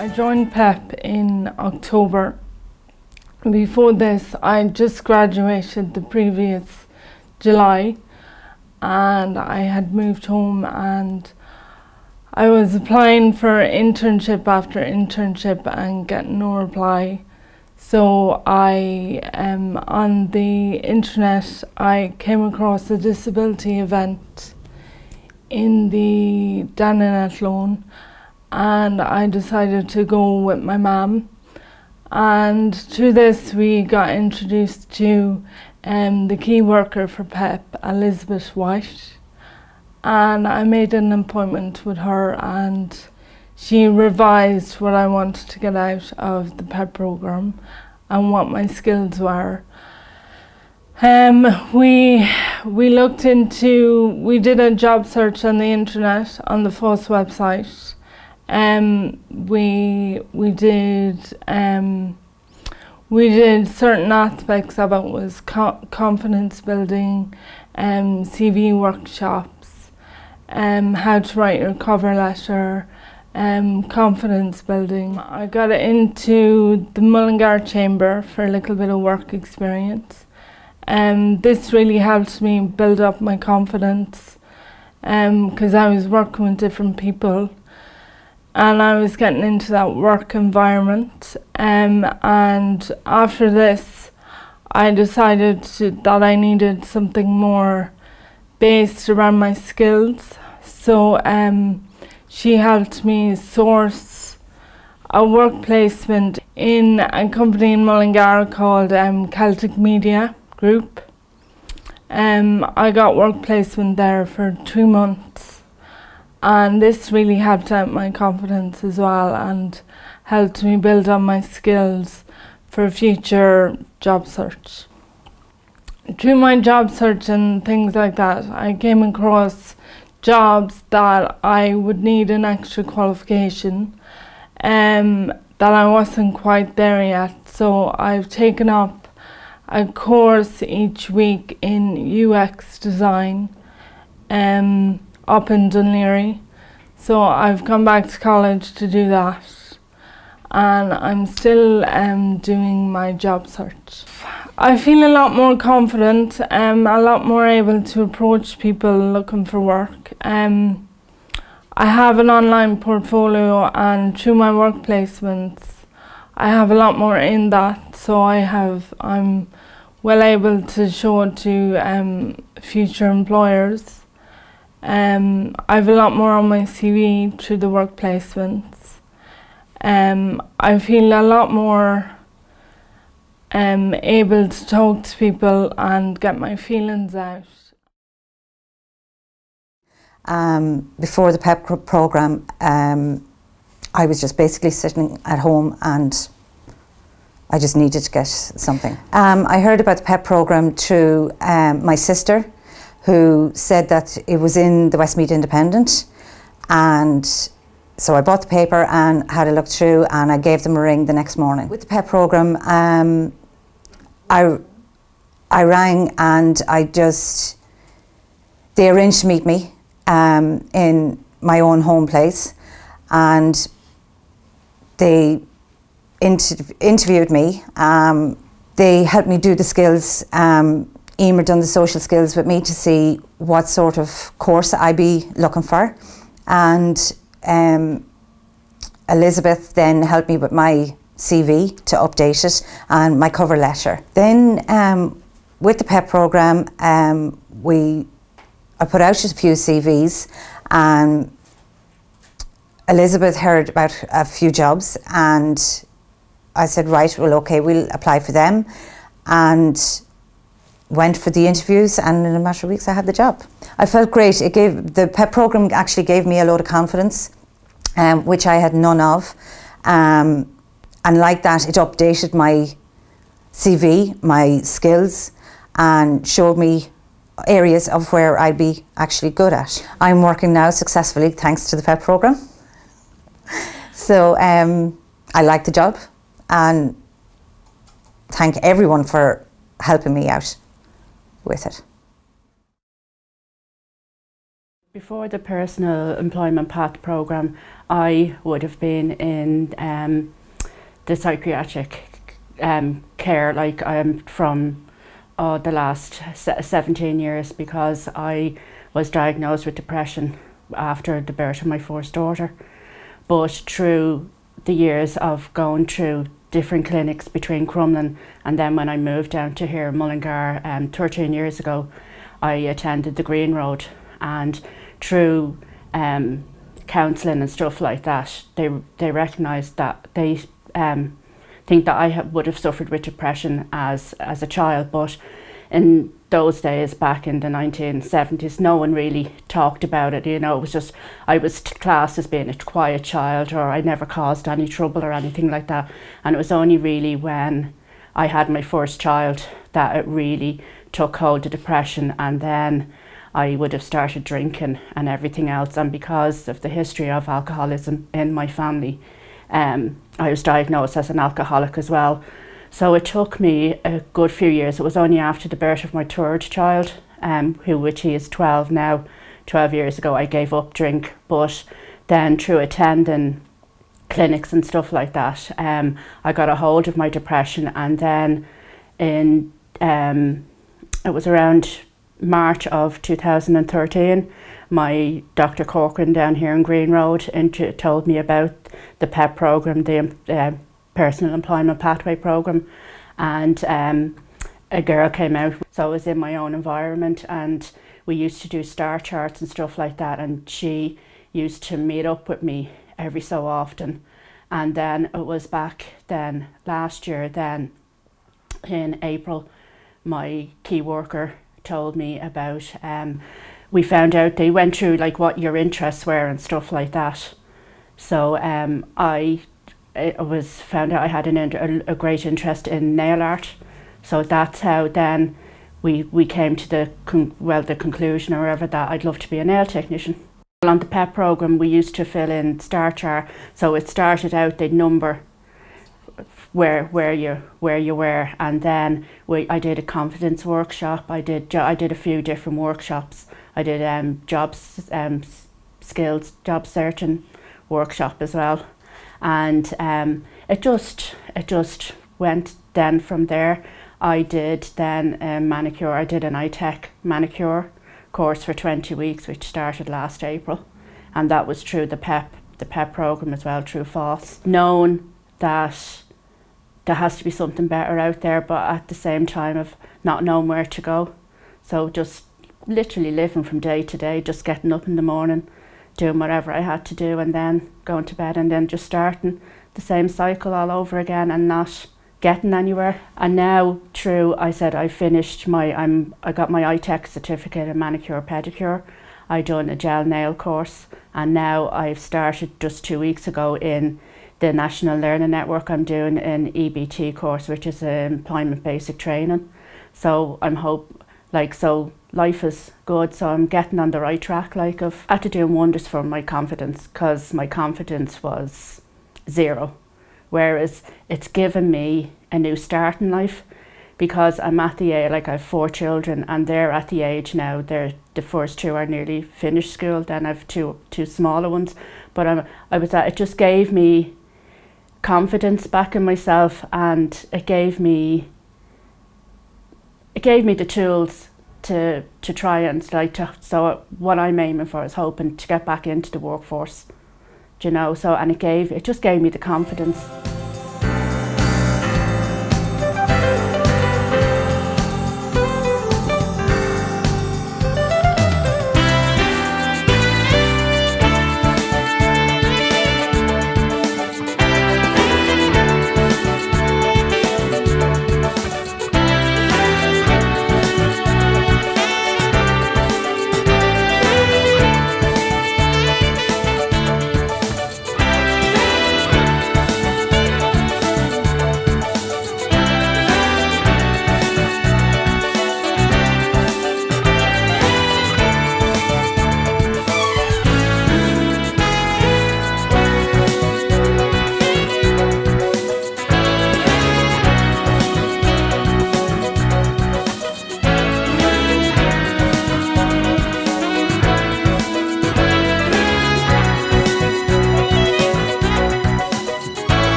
I joined PEP in October. Before this, I just graduated the previous July, and I had moved home and I was applying for internship after internship and getting no reply. So on the internet, I came across a disability event in the Dannenet loan, and I decided to go with my mum. And through this, we got introduced to the key worker for PEP, Elizabeth White, and I made an appointment with her, and she revised what I wanted to get out of the PEP program and what my skills were. We did a job search on the internet on the FOSS website. We did certain aspects of it, was confidence building, CV workshops, how to write your cover letter, confidence building. I got into the Mullingar Chamber for a little bit of work experience. This really helped me build up my confidence because I was working with different people and I was getting into that work environment. And after this, I decided that I needed something more based around my skills. So she helped me source a work placement in a company in Mullingar called Celtic Media Group. I got work placement there for 2 months, and this really helped out my confidence as well and helped me build on my skills for a future job search. Through my job search and things like that, I came across jobs that I would need an extra qualification that I wasn't quite there yet. So I've taken up a course each week in UX design up in Dunleary. So I've come back to college to do that, and I'm still doing my job search. I feel a lot more confident, a lot more able to approach people looking for work. I have an online portfolio, and through my work placements I have a lot more in that, so I'm well able to show it to future employers. I have a lot more on my CV through the work placements. I feel a lot more able to talk to people and get my feelings out. Before the PEP program, I was just basically sitting at home and I just needed to get something. I heard about the PEP program through my sister, who said that it was in the Westmeath Independent, and so I bought the paper and had a look through, and I gave them a ring the next morning. With the PEP program, I rang and they arranged to meet me in my own home place, and they interviewed me. They helped me do the skills. Emer done the social skills with me to see what sort of course I'd be looking for, and Elizabeth then helped me with my CV to update it and my cover letter. Then with the PEP program, I put out just a few CVs, and Elizabeth heard about a few jobs, and I said, right, well, okay, we'll apply for them, and went for the interviews, and in a matter of weeks I had the job. I felt great. The PEP program actually gave me a load of confidence, which I had none of, and like that it updated my CV, my skills, and showed me areas of where I'd be actually good at. I'm working now successfully thanks to the PEP program. So I like the job, and thank everyone for helping me out with it. Before the personal employment path programme, I would have been in the psychiatric care, like from the last 17 years, because I was diagnosed with depression after the birth of my first daughter. But through the years of going through different clinics between Crumlin and then when I moved down to here, Mullingar, 13 years ago, I attended the Green Road, and through counselling and stuff like that, they recognised that they think that I would have suffered with depression as a child, but in those days back in the 1970s, no one really talked about it. You know, it was just, I was classed as being a quiet child, or I never caused any trouble or anything like that. And it was only really when I had my first child that it really took hold of depression, and then I would have started drinking and everything else. And because of the history of alcoholism in my family, I was diagnosed as an alcoholic as well. So it took me a good few years. It was only after the birth of my third child, which he is 12 now, 12 years ago, I gave up drink. But then through attending clinics and stuff like that, I got a hold of my depression. And then it was around March of 2013, my Dr. Corcoran down here in Green Road told me about the PEP programme, the Personal Employment Pathway Programme, and a girl came out. So I was in my own environment, and we used to do star charts and stuff like that, and she used to meet up with me every so often. And then it was back then last year, then in April, my key worker told me about, we found out they went through like what your interests were and stuff like that. So I was found out I had a great interest in nail art. So that's how then we came to the conclusion, or whatever, that I'd love to be a nail technician. On the PEP programme, we used to fill in star chart. So it started out, they'd number where you were, and then I did a confidence workshop. I did a few different workshops. I did skills job searching workshop as well, and it just went. Then from there, I did then manicure. I did an iTech manicure course for 20 weeks, which started last April, and that was through the PEP programme as well, through FOSS. Known that there has to be something better out there, but at the same time of not knowing where to go. So just literally living from day to day, just getting up in the morning, doing whatever I had to do, and then going to bed, and then just starting the same cycle all over again and not getting anywhere. And now through, I said I finished I got my iTech certificate in manicure pedicure. I done a gel nail course, and now I've started just 2 weeks ago in the National Learning Network. I'm doing an EBT course, which is employment basic training. So so life is good, so I'm getting on the right track, after doing wonders for my confidence, because my confidence was zero, whereas it's given me a new start in life, because I'm at the age, I have 4 children, and they're at the age now, the first 2 are nearly finished school, then I have two smaller ones, but it just gave me confidence back in myself, and it gave me the tools to try and so what I'm aiming for is hoping to get back into the workforce, you know. So, and it just gave me the confidence.